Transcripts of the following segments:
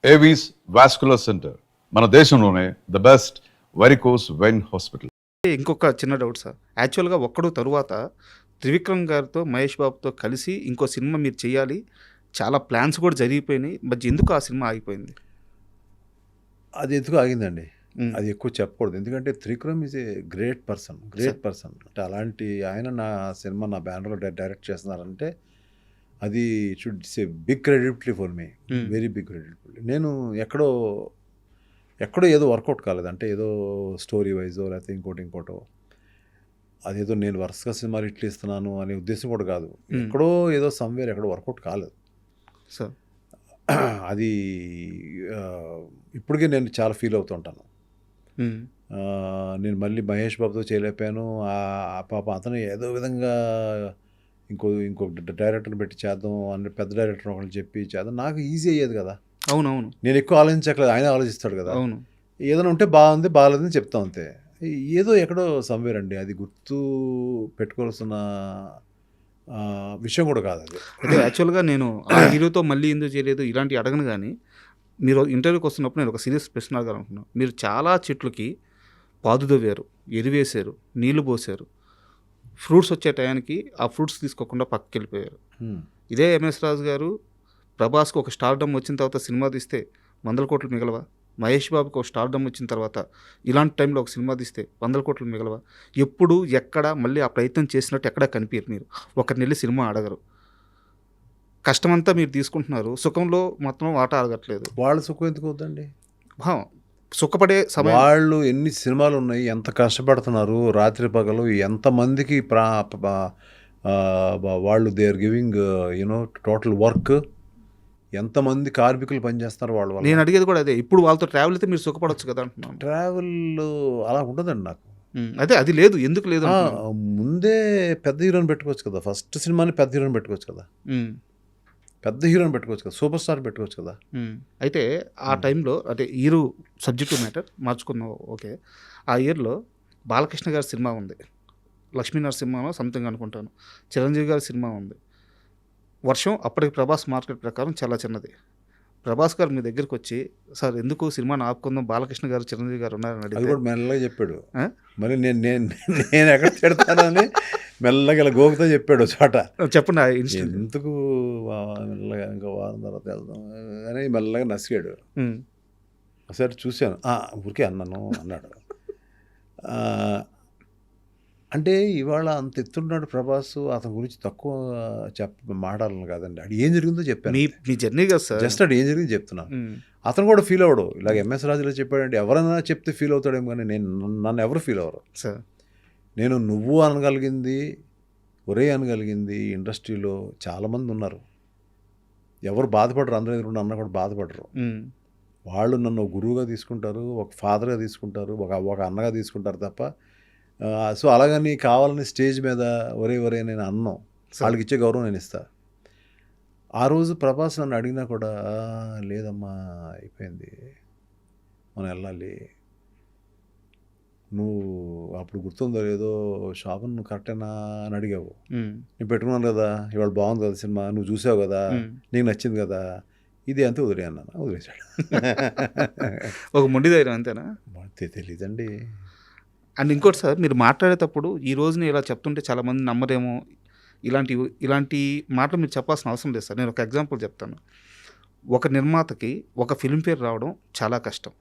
Avis vascular centre మన దేశంలోనే the best varicose vein hospital. ఇంకొక చిన్న డౌట్ సార్. యాక్చువల్‌గా 'ఒక్కడు' తరువాత త్రివిక్రమ్ గారితో, మహేష్ బాబుతో కలిసి ఇంకో సినిమా మీరు చేయాలి. చాలా ప్లాన్స్ కూడా జరిగిపోయినాయి. బట్ ఎందుకు ఆ సినిమా ఆగిపోయింది? అది ఎందుకు ఆగిందండి. హ్మ్. అది ఎక్కువ చెప్పకూడదు. ఎందుకంటే Trivikram is a great person. అంటే అలాంటి ఆయన నా సినిమా నా బ్యానర్‌లో డైరెక్ట్ చేస్తున్నారంటే అది should say big credibility for me. Very big credibility. నేను ఎక్కడో ఏదో వర్కౌట్ కాలేదు. అంటే ఏదో స్టోరీ వైజో లేకపోతే ఇంకోటో అదేదో నేను వరుసగా సినిమాలు హిట్లు ఇస్తున్నాను అనే ఉద్దేశం కూడా కాదు. ఎక్కడో ఏదో సమ్వేర్ ఎక్కడో వర్కౌట్ కాలేదు. సార్ అది ఇప్పటికే నేను చాలా ఫీల్ అవుతుంటాను. నేను మళ్ళీ మహేష్ బాబుతో చేయలేకపోయాను. పాప అతను ఏదో విధంగా ఇంకొక డైరెక్టర్ని పెట్టి చేద్దాం అని పెద్ద డైరెక్టర్ ఒకళ్ళు చెప్పి చేద్దాం. నాకు ఈజీ అయ్యేది కదా. అవునవును. నేను ఎక్కువ ఆలోచించట్లేదు, ఆయన ఆలోచిస్తాడు కదా. అవును. ఏదైనా ఉంటే బాగుంది బాగాలేదని చెప్తాం అంతే. ఏదో ఎక్కడో సమ్వేర్ అండి. అది గుర్తు పెట్టుకోవాల్సిన విషయం కూడా కాదు అది. అయితే యాక్చువల్‌గా నేను ఆ హీరోతో మళ్ళీ ఎందుకు చేయలేదు ఇలాంటివి అడగను గానీ, మీరు ఇంటర్వ్యూకి వస్తున్నప్పుడు నేను ఒక సీరియస్ ప్రశ్న అడగాలనుకున్నాను. మీరు చాలా చెట్లకి పాదు తవ్వారు, ఎరువేశారు, నీళ్లు పోశారు. ఫ్రూట్స్ వచ్చే టయానికి ఆ ఫ్రూట్స్ తీసుకోకుండా పక్కకెళ్ళిపోయారు. ఇదే ఎంఎస్ రాజు గారు ప్రభాస్కి ఒక స్టార్డమ్ వచ్చిన తర్వాత సినిమా తీస్తే 100 కోట్లు మిగలవా? మహేష్ బాబుకి ఒక స్టార్డమ్ వచ్చిన తర్వాత ఇలాంటి టైంలో ఒక సినిమా తీస్తే 100 కోట్లు మిగలవా? ఎప్పుడు ఎక్కడ మళ్ళీ ఆ ప్రయత్నం చేసినట్టు ఎక్కడా కనిపించరు. మీరు ఒకరిని వెళ్ళి సినిమా అడగరు. కష్టమంతా మీరు తీసుకుంటున్నారు, సుఖంలో మొత్తం వాటా అడగట్లేదు. వాళ్ళ సుఖం ఎందుకు అవుతుందండి? సుఖపడే సమయం వాళ్ళు ఎన్ని సినిమాలు ఉన్నాయి, ఎంత కష్టపడుతున్నారు, రాత్రి పగలు ఎంతమందికి వాళ్ళు they are giving total work. ఎంతమంది కార్మికులు పనిచేస్తున్నారు వాళ్ళ వల్ల. నేను అడిగేది కూడా అదే. ఇప్పుడు వాళ్ళతో ట్రావెల్ అయితే మీరు సుఖపడవచ్చు కదా అంటున్నాను. ట్రావెల్ అలా ఉండదండి నాకు. అదే అది లేదు, ఎందుకు లేదు? ముందే పెద్ద హీరోని పెట్టుకోవచ్చు కదా. ఫస్ట్ సినిమాని పెద్ద హీరోని పెట్టుకోవచ్చు కదా. పెద్ద హీరోని పెట్టుకోవచ్చు కదా, సూపర్ స్టార్ పెట్టుకోవచ్చు కదా. అయితే ఆ టైంలో అంటే హీరో సబ్జెక్టు మ్యాటర్ మార్చుకున్నావు, ఓకే. ఆ ఇయర్లో బాలకృష్ణ గారి సినిమా ఉంది, లక్ష్మీ నరసింహలో సంథింగ్ అనుకుంటాను. చిరంజీవి గారి సినిమా ఉంది. వర్షం అప్పటికి ప్రభాస్ మార్కెట్ ప్రకారం చాలా చిన్నది. ప్రభాస్ గారు మీ దగ్గరికి వచ్చి, సార్ ఎందుకు సినిమాని ఆపుకుందాం, బాలకృష్ణ గారు చిరంజీవి గారు ఉన్నారని అది అడిగితే కూడా మెల్లగా చెప్పాడు. మరి నేను ఎక్కడ తిడతానని మెల్లగా ఇలా గోకుతో చెప్పాడు చోట. చెప్పండి ఆ ఇన్సిడెంట్. ఎందుకు మెల్లగా ఇంకా వారం తర్వాత వెళ్దాం అని మెల్లగా నసిగాడు. ఒకసారి చూశాను, ఊరికే అన్నాడు. అంటే ఇవాళ అంత ఎత్తున్నాడు ప్రభాస్, అతని గురించి తక్కువ మాట్లాడాలని కాదండి. అది ఏం జరిగిందో చెప్పాను. మీ జర్నీ కదా సార్. జస్ట్ అది ఏం జరిగింది చెప్తున్నాను. అతను కూడా ఫీల్ అవ్వడు. ఇలాగ ఎంఎస్ రాజులో చెప్పాడంటే ఎవరైనా చెప్తే ఫీల్ అవుతాడేమో, కానీ నన్ను ఎవరు ఫీల్ అవ్వరు సార్. నేను నువ్వు అనగలిగింది, ఒరే అనగలిగింది ఇండస్ట్రీలో చాలామంది ఉన్నారు. ఎవరు బాధపడరు, అందరూ ఎదురుకుండా అన్న కూడా బాధపడరు. వాళ్ళు నన్ను గురువుగా తీసుకుంటారు, ఒక ఫాదర్గా తీసుకుంటారు, ఒక అన్నగా తీసుకుంటారు తప్ప. సో అలాగని కావాలని స్టేజ్ మీద ఒరే నేను అన్నాం, వాళ్ళకి ఇచ్చే గౌరవం నేను ఇస్తా. ఆ రోజు ప్రభాస్ నన్ను అడిగినా కూడా లేదమ్మా అయిపోయింది, మనం వెళ్ళాలి. నువ్వు అప్పుడు గుర్తుందో లేదో షాపును నువ్వు కరెక్టేనా అని అడిగావు. నేను పెట్టుకున్నాను కదా, ఇవాళ బాగుంది కదా సినిమా, నువ్వు చూసావు కదా, నీకు నచ్చింది కదా, ఇది అంతే వదిలే అన్నాను. వదిలేశాడు. ఒక మొండి ధైర్యం అంతేనా? తెలీదండి. అండ్ ఇంకోటి సార్, మీరు మాట్లాడేటప్పుడు ఈ రోజుని ఇలా చెప్తుంటే చాలామంది నమ్మరేమో, ఇలాంటి మాటలు మీరు చెప్పాల్సిన అవసరం లేదు సార్. నేను ఒక ఎగ్జాంపుల్ చెప్తాను. ఒక నిర్మాతకి ఒక ఫిల్మ్ఫేర్ రావడం చాలా కష్టం.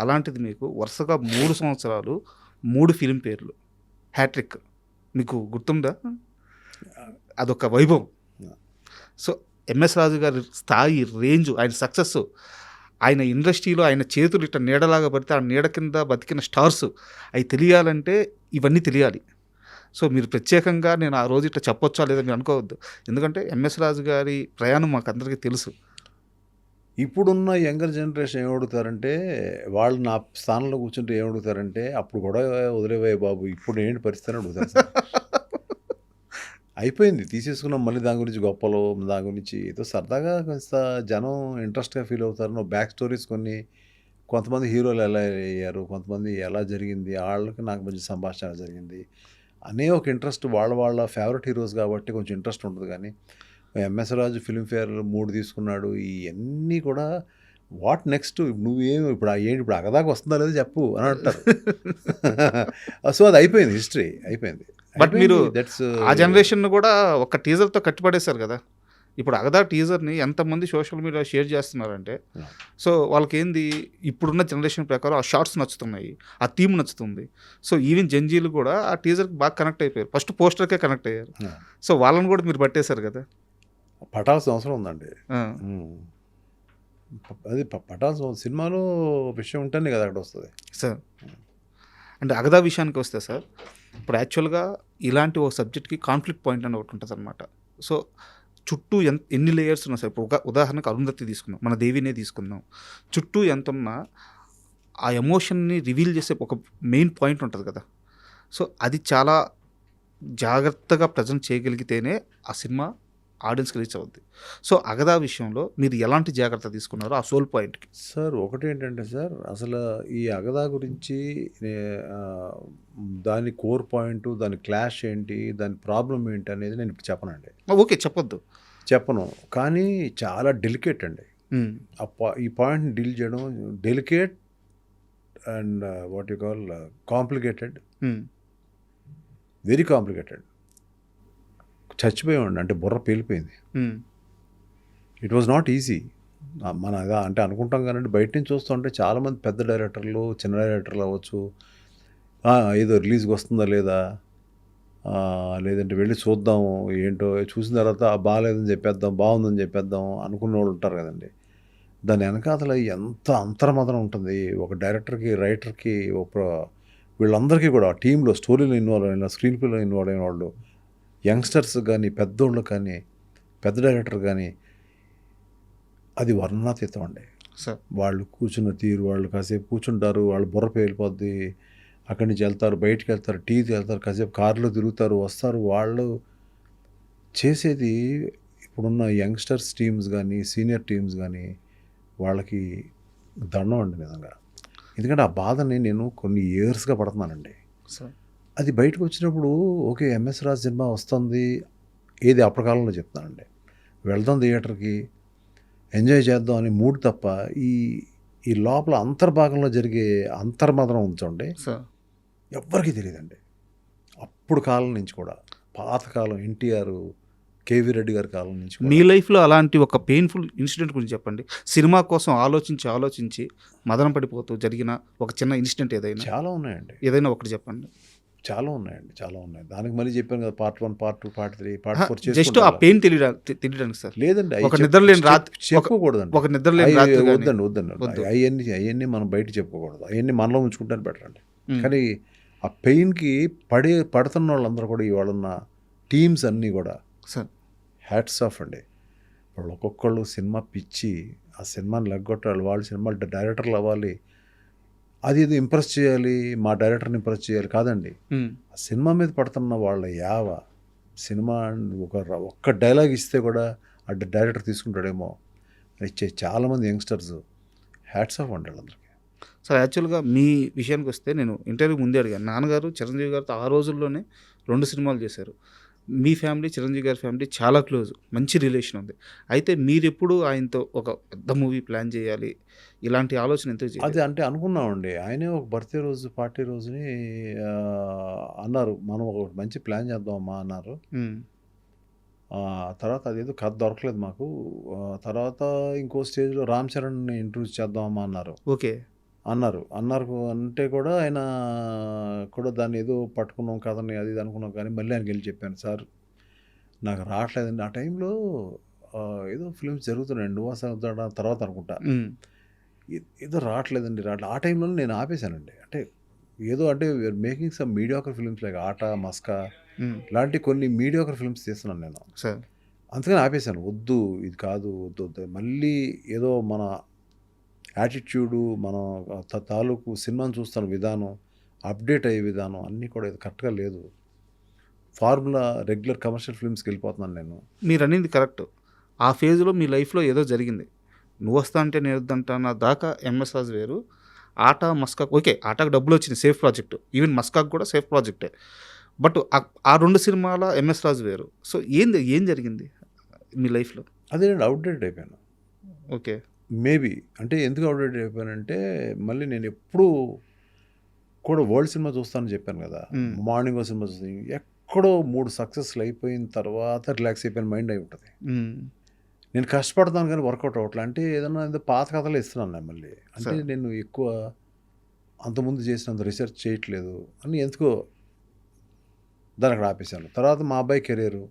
అలాంటిది మీకు వరుసగా 3 సంవత్సరాలు 3 ఫిల్మ్ఫేర్లు, హ్యాట్రిక్. మీకు గుర్తుందా? అదొక వైభవం. సో ఎంఎస్ రాజు గారి స్థాయి, రేంజ్, ఆయన సక్సెస్, ఆయన ఇండస్ట్రీలో ఆయన చేతులు ఇట్లా నీడలాగా పడితే ఆ నీడ కింద బతికిన స్టార్స్, అవి తెలియాలంటే ఇవన్నీ తెలియాలి. సో మీరు ప్రత్యేకంగా నేను ఆ రోజు ఇట్లా చెప్పొచ్చా లేదా మీరు అనుకోవద్దు. ఎందుకంటే ఎంఎస్ రాజు గారి ప్రయాణం మాకు అందరికీ తెలుసు. ఇప్పుడున్న యంగర్ జనరేషన్ ఏమడుగుతారంటే, వాళ్ళు నా స్థానంలో కూర్చుంటే ఏమడుగుతారంటే, అప్పుడు కూడా వదిలేవే బాబు, ఇప్పుడు ఏంటి పరిస్థితి అని అడుగుతారు సార్. అయిపోయింది, తీసేసుకున్నాం. మళ్ళీ దాని గురించి గొప్పలు, దాని గురించి ఏదో సరదాగా కొంత జనం ఇంట్రెస్ట్గా ఫీల్ అవుతారు. బ్యాక్ స్టోరీస్ కొంతమంది హీరోలు ఎలా అయ్యారు, కొంతమంది ఎలా జరిగింది, వాళ్ళకి నాకు మంచి సంభాషణ జరిగింది అనే ఒక ఇంట్రెస్ట్. వాళ్ళ ఫేవరెట్ హీరోస్ కాబట్టి కొంచెం ఇంట్రెస్ట్ ఉంటుంది. కానీ ఎంఎస్ రాజు ఫిల్మ్ఫేర్ 3 తీసుకున్నాడు, ఇవన్నీ కూడా వాట్ నెక్స్ట్ నువ్వేం ఇప్పుడు ఏంటి ఇప్పుడు అగదాకా వస్తుందా లేదో చెప్పు అని అంటారు. సో అది అయిపోయింది, హిస్టరీ అయిపోయింది. బట్ మీరు దట్స్ ఆ జనరేషన్ కూడా ఒక టీజర్తో కట్టిపడేశారు కదా. ఇప్పుడు అగదా టీజర్ని ఎంతమంది సోషల్ మీడియా షేర్ చేస్తున్నారంటే, సో వాళ్ళకి ఏంది ఇప్పుడున్న జనరేషన్ ప్రకారం ఆ షార్ట్స్ నచ్చుతున్నాయి, ఆ థీమ్ నచ్చుతుంది. సో ఈవెన్ జంజీలు కూడా ఆ టీజర్కి బాగా కనెక్ట్ అయిపోయారు, ఫస్ట్ పోస్టర్కే కనెక్ట్ అయ్యారు. సో వాళ్ళని కూడా మీరు పట్టేశారు కదా. పట్టాల్సిన అవసరం ఉందండి. ఆ, అది పట్టాల్సిన సినిమాలో విషయం ఉంటేనే కదా అక్కడ వస్తుంది. సార్ అంటే అగదా విషయానికి వస్తే సార్, ఇప్పుడు యాక్చువల్గా ఇలాంటి ఓ సబ్జెక్ట్కి కాన్ఫ్లిక్ట్ పాయింట్ అని ఒకటి ఉంటుంది అనమాట. సో చుట్టూ ఎన్ని లేయర్స్ ఉన్నా సార్, ఇప్పుడు ఉదాహరణకు అరుంధతి తీసుకుందాం, మన దేవినే తీసుకుందాం, చుట్టూ ఎంత ఉన్నా ఆ ఎమోషన్ని రివీల్ చేసే ఒక మెయిన్ పాయింట్ ఉంటుంది కదా. సో అది చాలా జాగ్రత్తగా ప్రజెంట్ చేయగలిగితేనే ఆ సినిమా ఆడియన్స్కి రీచ్ అవుద్ది. సో అగదా విషయంలో మీరు ఎలాంటి జాగ్రత్త తీసుకున్నారో ఆ సోల్ పాయింట్కి? సార్ ఒకటి ఏంటంటే సార్, అసలు ఈ అగదా గురించి ఆ, దాని కోర్ పాయింట్, దాని క్లాష్ ఏంటి, దాని ప్రాబ్లం ఏంటి అనేది నేను ఇప్పుడు చెప్పనండి, ఓకే చెప్పొద్దు. చెప్పను. కానీ చాలా డెలికేట్ అండి. ఉమ్, ఈ పాయింట్ని డీల్ చేయడం delicate and what you call complicated, um, very complicated. చచ్చిపోయామండి, అంటే బుర్ర పేలిపోయింది. Um, it was not easy. మన అదా అంటే అనుకుంటాం కానీ బయట నుంచి చూస్తుంటే చాలామంది పెద్ద డైరెక్టర్లు, చిన్న డైరెక్టర్లు అవ్వచ్చు, ఏదో రిలీజ్కి వస్తుందా లేదా, లేదంటే వెళ్ళి చూద్దాము ఏంటో, చూసిన తర్వాత బాగాలేదని చెప్పేద్దాం, బాగుందని చెప్పేద్దాం అనుకున్న వాళ్ళు ఉంటారు కదండి. దాని వెనకాతల ఎంత అంతర్మదనం ఉంటుంది ఒక డైరెక్టర్కి, రైటర్కి, వీళ్ళందరికీ కూడా టీంలో స్టోరీలో ఇన్వాల్వ్ అయిన, స్క్రీన్ ప్లేలో ఇన్వాల్వ్ అయిన వాళ్ళు, యంగ్స్టర్స్ కానీ, పెద్దోళ్ళు కానీ, పెద్ద డైరెక్టర్ కానీ, అది వర్ణనాతీతం అండి. సార్ వాళ్ళు కూర్చున్న తీరు, వాళ్ళు కాసేపు కూర్చుంటారు, వాళ్ళు బుర్ర పేలిపోద్ది, అక్కడి నుంచి వెళ్తారు, బయటికి వెళ్తారు, టీకి వెళ్తారు, కాసేపు కారులో తిరుగుతారు, వస్తారు. వాళ్ళు చేసేది ఇప్పుడున్న యంగ్స్టర్స్ టీమ్స్ కానీ, సీనియర్ టీమ్స్ కానీ, వాళ్ళకి దండం అండి నిజంగా. ఎందుకంటే ఆ బాధని నేను కొన్ని ఇయర్స్గా పడుతున్నానండి. సార్ అది బయటకు వచ్చినప్పుడు ఓకే ఎంఎస్ రాజ్ సినిమా వస్తుంది, ఏది అప్పటికాలంలో చెప్తానండి, వెళ్దాం థియేటర్కి, ఎంజాయ్ చేద్దాం అని మూడ్ తప్ప ఈ ఈ లోపల అంతర్భాగంలో జరిగే అంతర్మదనం ఉంచండి సార్ ఎవ్వరికీ తెలియదండి. అప్పుడు కాలం నుంచి కూడా, పాతకాలం ఎన్టీఆర్, కేవీ రెడ్డి గారి కాలం నుంచి కూడా. మీ లైఫ్లో అలాంటి ఒక పెయిన్ఫుల్ ఇన్సిడెంట్ గురించి చెప్పండి. సినిమా కోసం ఆలోచించి మదన పడిపోతూ జరిగిన ఒక చిన్న ఇన్సిడెంట్ చాలా ఉన్నాయండి, ఏదైనా ఒకటి చెప్పండి. చాలా ఉన్నాయి. దానికి మళ్ళీ చెప్పాను కదా, part 1, part 2, part 3, part 4 just ఆ పెయిన్ తెలియడానికి సార్. లేదండి, ఒక నిద్రలేని రాత్రి చెప్పుకోకూడదండి, ఒక నిద్రలేని రాత్రి గాని. వద్దండి. అవన్నీ మనం బయట చెప్పుకోకూడదు, అవన్నీ మనలో ఉంచుకుంటాను బెటర్ అండి. ఉమ్, కానీ ఆ పెయిన్కి పడుతున్న వాళ్ళందరూ కూడా, ఇవాళన్న టీమ్స్ అన్నీ కూడా సార్ హ్యాట్స్ ఆఫ్ అండి. వాళ్ళు ఒక్కొక్కళ్ళు సినిమా పిచ్చి, ఆ సినిమాని లెగ్గొట్టాలి, వాళ్ళు సినిమాలు డైరెక్టర్లు అవ్వాలి, అది ఇది ఇంప్రెస్ చేయాలి, మా డైరెక్టర్ని ఇంప్రెస్ చేయాలి కాదండి. ఉమ్, ఆ సినిమా మీద పడుతున్న వాళ్ళ సినిమా ఒక్క డైలాగ్ ఇస్తే కూడా ఆ డైరెక్టర్ తీసుకుంటాడేమో ఇచ్చే చాలామంది యంగ్స్టర్స్, హ్యాట్స్ ఆఫ్ అండి వాళ్ళందరికీ. సార్ యాక్చువల్గా మీ విషయానికి వస్తే నేను ఇంటర్వ్యూ ముందే అడిగాను. నాన్నగారు చిరంజీవి గారితో ఆ రోజుల్లోనే 2 సినిమాలు చేశారు. మీ ఫ్యామిలీ, చిరంజీవి గారి ఫ్యామిలీ చాలా క్లోజ్, మంచి రిలేషన్ ఉంది. అయితే మీరు ఎప్పుడు ఆయనతో ఒక పెద్ద మూవీ ప్లాన్ చేయాలి, ఇలాంటి ఆలోచన ఎందుకు చేయాలి? అది అంటే అనుకున్నామండి, ఆయనే ఒక బర్త్డే రోజు, పార్టీ రోజుని అన్నారు, మనం ఒక మంచి ప్లాన్ చేద్దామమ్మా అన్నారు. తర్వాత అదేదో కథ దొరకలేదు మాకు. తర్వాత ఇంకో స్టేజ్లో రామ్ చరణ్ని ఇంట్రడ్యూస్ చేద్దామమ్మా అన్నారు. ఓకే అన్నారు అంటే కూడా ఆయన కూడా దాన్ని ఏదో పట్టుకున్నాం కథని, అది ఇది అనుకున్నాం. కానీ మళ్ళీ ఆయనకి వెళ్ళి చెప్పాను, సార్ నాకు రావట్లేదండి. ఆ టైంలో ఏదో ఫిల్మ్స్ జరుగుతున్నాయండి, నువ్వు తర్వాత అనుకుంటా, ఏదో రావట్లేదండి. ఆ టైంలో నేను ఆపేశానండి. అంటే ఏదో అంటే making some mediocre films like ఆట, మస్కా లాంటి కొన్ని మీడియాకర్ ఫిల్మ్స్ తీస్తున్నాను నేను. సార్ అందుకని ఆపేశాను, వద్దు ఇది కాదు, వద్దు. మళ్ళీ ఏదో మన యాటిట్యూడు, మన తాలూకు సినిమాను చూస్తున్న విధానం, అప్డేట్ అయ్యే విధానం అన్నీ కూడా ఇది కరెక్ట్గా లేదు. ఫార్ములా రెగ్యులర్ కమర్షియల్ ఫిల్మ్స్కి వెళ్ళిపోతున్నాను నేను. మీరు అనేది కరెక్ట్. ఆ ఫేజ్లో మీ లైఫ్లో ఏదో జరిగింది. నువ్వు వస్తా అంటే నేను వద్దంటానా దాకా ఎంఎస్ రాజు వేరు. ఆట, మస్కాక్ ఓకే, ఆటకు డబ్బులు వచ్చింది, సేఫ్ ప్రాజెక్ట్. ఈవెన్ మస్కాక్ కూడా సేఫ్ ప్రాజెక్టే. బట్ ఆ 2 సినిమాల ఎంఎస్ రాజు వేరు. సో ఏం జరిగింది మీ లైఫ్లో? అదే నేను అవుట్డేట్ అయిపోయాను. ఓకే మేబీ అంటే ఎందుకు అవుట్డేట్ అయిపోయానంటే మళ్ళీ నేను ఎప్పుడూ కూడా వరల్డ్ సినిమా చూస్తానని చెప్పాను కదా, మ్మ్. మార్నింగ్ సినిమా చూస్తాను, ఎక్కడో 3 సక్సెస్లు అయిపోయిన తర్వాత రిలాక్స్ అయిపోయిన మైండ్ అయి ఉంటుంది. మ్మ్. నేను కష్టపడతాను కానీ వర్కౌట్ అవ్వట్లే. అంటే ఏదన్నా ఏదో పాత కథలు ఇస్తున్నాను నేను మళ్ళీ. అంటే సరే. నేను ఎక్కువ అంతకుముందు చేసినంత రీసెర్చ్ చేయట్లేదు అని ఎందుకో దాన్ని అక్కడ ఆపేశాను. తర్వాత మా అబ్బాయి కెరీరు